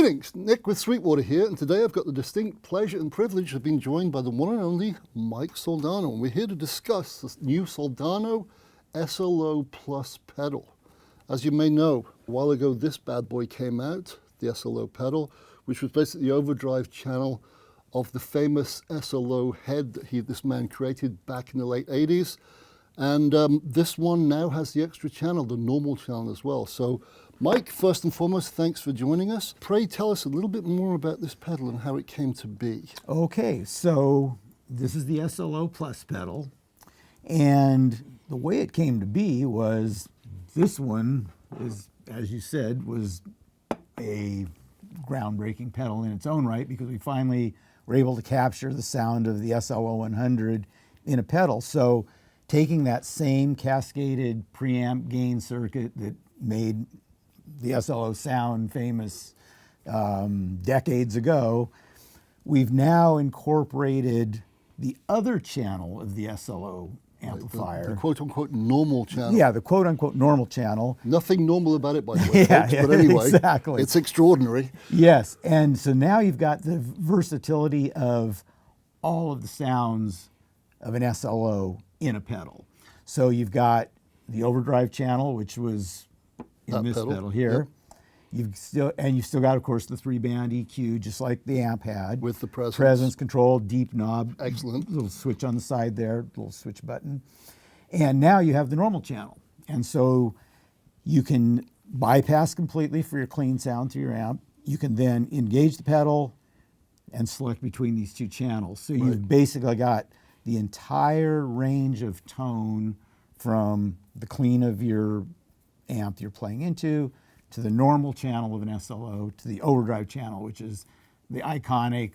Greetings, Nick with Sweetwater here, and today I've got the distinct pleasure and privilege of being joined by the one and only Mike Soldano, and we're here to discuss the new Soldano SLO Plus pedal. As you may know, a while ago this bad boy came out, the SLO pedal, which was basically the overdrive channel of the famous SLO head that this man created back in the late 80s. And this one now has the extra channel, the normal channel as well. So Mike, first and foremost, thanks for joining us. Pray tell us a little bit more about this pedal and how it came to be. Okay, so this is the SLO Plus pedal. And the way it came to be was this one is, as you said, was a groundbreaking pedal in its own right, because we finally were able to capture the sound of the SLO 100 in a pedal. So taking that same cascaded preamp gain circuit that made the SLO sound famous decades ago, we've now incorporated the other channel of the SLO amplifier. The quote-unquote normal channel. Yeah, the quote-unquote normal channel. Nothing normal about it, by the way, folks, but anyway, exactly. It's extraordinary. Yes, and so now you've got the versatility of all of the sounds of an SLO in a pedal. So you've got the overdrive channel, which was in That this pedal here. Yep. You've still got, of course, the 3-band EQ, just like the amp had. With the presence. Presence control, deep knob. Excellent. Little switch on the side there, little switch button. And now you have the normal channel. And so you can bypass completely for your clean sound through your amp. You can then engage the pedal and select between these two channels. So you've basically got the entire range of tone from the clean of your amp you're playing into, to the normal channel of an SLO, to the overdrive channel, which is the iconic,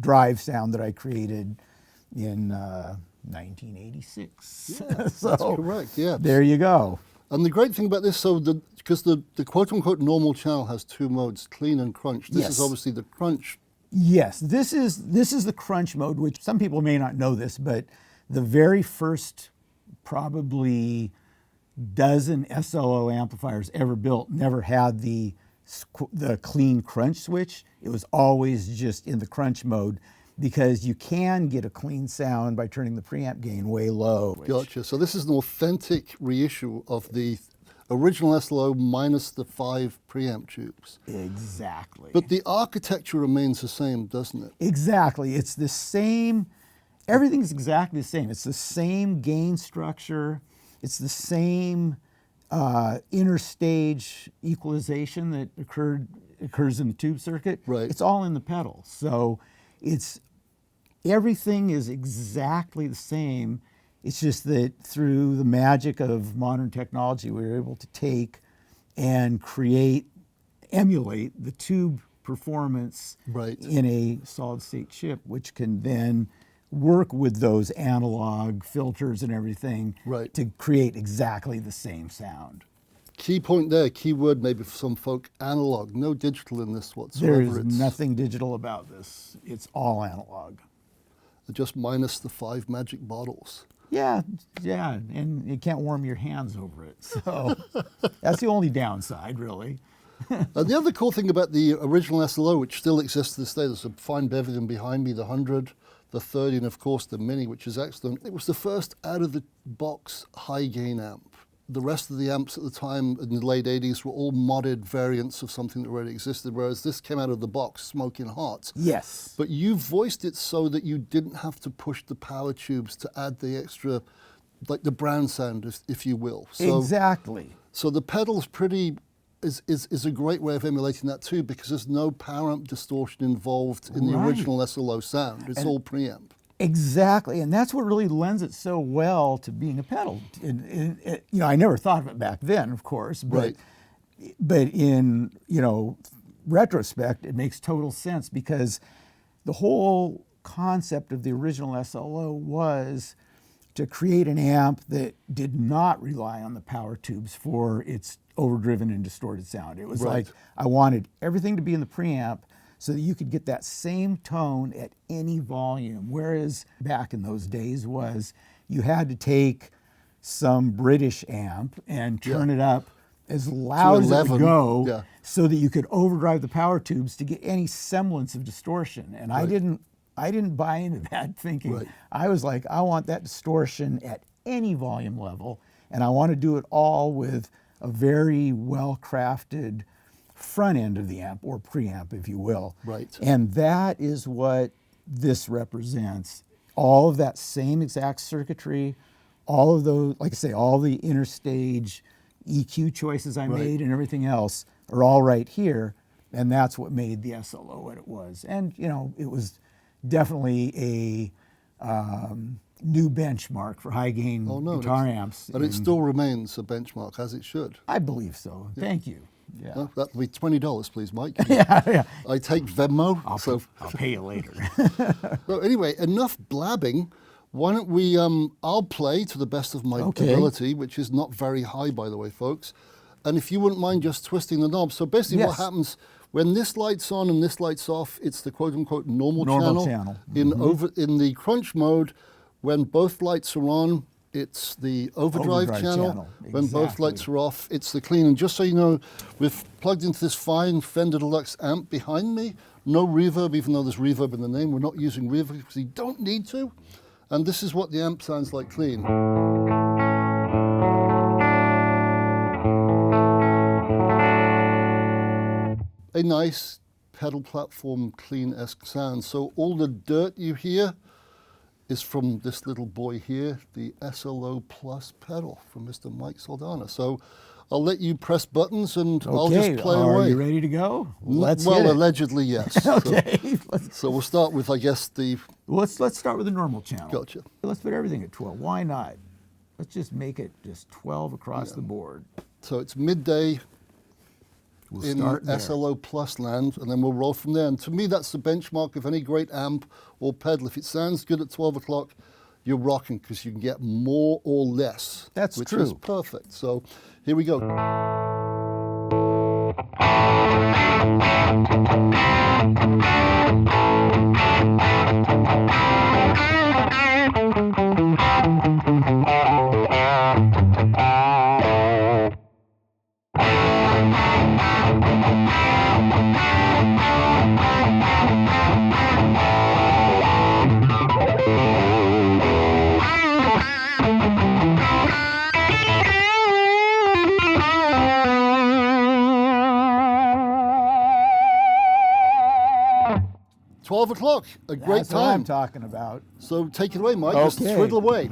drive sound that I created in 1986. Yeah, so that's correct, yeah. There you go. And the great thing about this, because the quote-unquote normal channel has two modes, clean and crunch. This is obviously the crunch. Yes, this is the crunch mode, which some people may not know this, but the very first probably dozen SLO amplifiers ever built never had the clean crunch switch. It was always just in the crunch mode, because you can get a clean sound by turning the preamp gain way low. Gotcha. So this is an authentic reissue of the original SLO minus the 5 preamp tubes. Exactly. But the architecture remains the same, doesn't it? Exactly. It's the same. Everything's exactly the same. It's the same gain structure. It's the same interstage equalization that occurs in the tube circuit. Right. It's all in the pedal. So everything is exactly the same. It's just that through the magic of modern technology, we were able to take and emulate the tube performance in a solid state chip, which can then work with those analog filters and everything to create exactly the same sound. Key point there, key word maybe for some folk, analog. No digital in this whatsoever. There is nothing digital about this. It's all analog. Just minus the 5 magic bottles. Yeah, and you can't warm your hands over it. So that's the only downside, really. The other cool thing about the original SLO, which still exists to this day, there's a fine Beverton behind me, the 100, the 30, and of course the Mini, which is excellent. It was the first out-of-the-box high-gain amp. The rest of the amps at the time in the late 80s were all modded variants of something that already existed, whereas this came out of the box smoking hot. Yes. But you voiced it so that you didn't have to push the power tubes to add the extra, like the brown sound, if you will. So, exactly. So the pedal's is a great way of emulating that too, because there's no power amp distortion involved in the original SLO sound. It's all preamp. Exactly, and that's what really lends it so well to being a pedal. I never thought of it back then, of course, but in retrospect, it makes total sense, because the whole concept of the original SLO was to create an amp that did not rely on the power tubes for its overdriven and distorted sound. It was like, I wanted everything to be in the preamp so that you could get that same tone at any volume. Whereas back in those days was you had to take some British amp and turn it up as loud as it 11, would go, yeah. so that you could overdrive the power tubes to get any semblance of distortion. And I didn't buy into that thinking. Right. I was like, I want that distortion at any volume level, and I want to do it all with a very well-crafted front end of the amp, or preamp, if you will. Right. And that is what this represents. All of that same exact circuitry, all of those, like I say, all the interstage EQ choices I made and everything else are all right here, and that's what made the SLO what it was. And you know, it was definitely a new benchmark for high gain guitar amps. But it still remains a benchmark, as it should. I believe so. Yeah. Thank you. Yeah. Well, that'll be $20, please, Mike. yeah. I take Venmo. I'll pay you later. So anyway, enough blabbing. Why don't we, I'll play to the best of my ability, which is not very high, by the way, folks. And if you wouldn't mind just twisting the knob. So basically what happens, when this light's on and this light's off, it's the quote-unquote normal channel. In the crunch mode, when both lights are on, it's the overdrive channel. When both lights are off, it's the clean. And just so you know, we've plugged into this fine Fender Deluxe amp behind me. No reverb, even though there's reverb in the name. We're not using reverb because you don't need to. And this is what the amp sounds like clean. A nice pedal platform clean-esque sound. So all the dirt you hear is from this little boy here, the SLO Plus pedal from Mr. Mike Soldano. So I'll let you press buttons and I'll just play away. Are you ready to go? Let's well, hit it. Allegedly, yes. Okay. So we'll start with, I guess, the... Well, let's start with the normal channel. Gotcha. Let's put everything at 12. Why not? Let's just make it just 12 across the board. So it's midday We'll in start there. SLO Plus land, and then we'll roll from there. And to me, that's the benchmark of any great amp or pedal. If it sounds good at 12 o'clock, you're rocking, because you can get more or less. That's which true. is perfect. So here we go. O'clock, a great That's time. what I'm talking about. So take it away, Mike. Okay. Just twiddle away.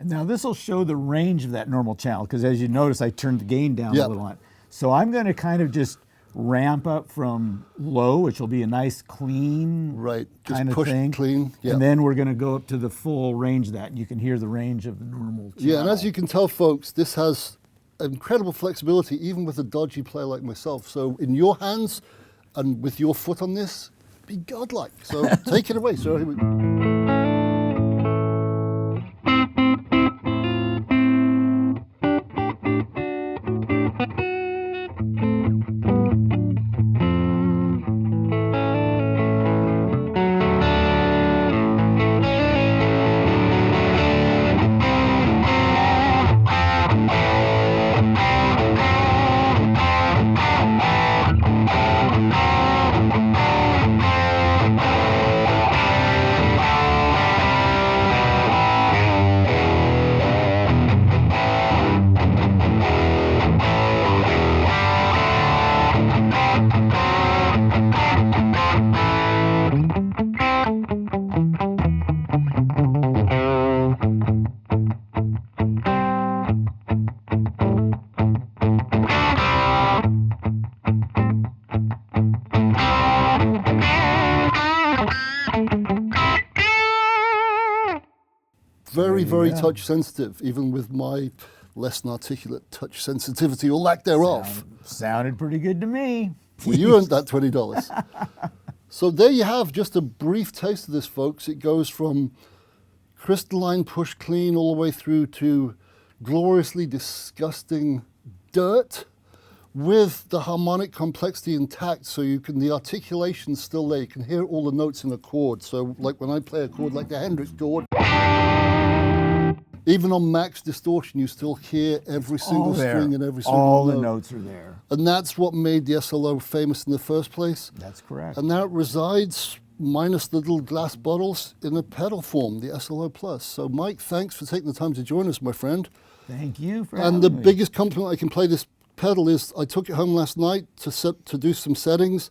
Now this will show the range of that normal channel, because as you notice, I turned the gain down a little on it. So I'm going to kind of just ramp up from low, which will be a nice clean kind of thing. Clean. Yeah. And then we're going to go up to the full range of that, and you can hear the range of the normal channel. Yeah, and as you can tell, folks, this has incredible flexibility, even with a dodgy player like myself. So in your hands and with your foot on this, be godlike. So take it away, sir. Here we- Very, very go. touch sensitive, even with my less than articulate touch sensitivity or lack thereof. Sounded pretty good to me. Well, you earned that $20. So there you have just a brief taste of this, folks. It goes from crystalline push clean all the way through to gloriously disgusting dirt with the harmonic complexity intact, so you can, the articulation's still there. You can hear all the notes in a chord. So like when I play a chord like the Hendrix chord, even on max distortion, you still hear every single string and every single All note. the notes are there. And that's what made the SLO famous in the first place. That's correct. And now it resides, minus the little glass bottles, in a pedal form, the SLO Plus. So Mike, thanks for taking the time to join us, my friend. Thank you for And the having me. biggest compliment I can play this pedal is I took it home last night to do some settings.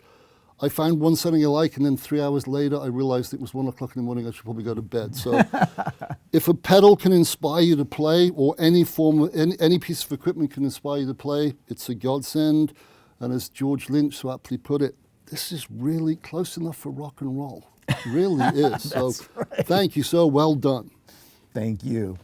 I found one setting I like, and then 3 hours later, I realized it was 1 o'clock in the morning. I should probably go to bed. So if a pedal can inspire you to play, or any piece of equipment can inspire you to play, it's a godsend. And as George Lynch so aptly put it, this is really close enough for rock and roll. It really is. So right. Thank you, so well done. Thank you.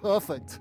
Perfect.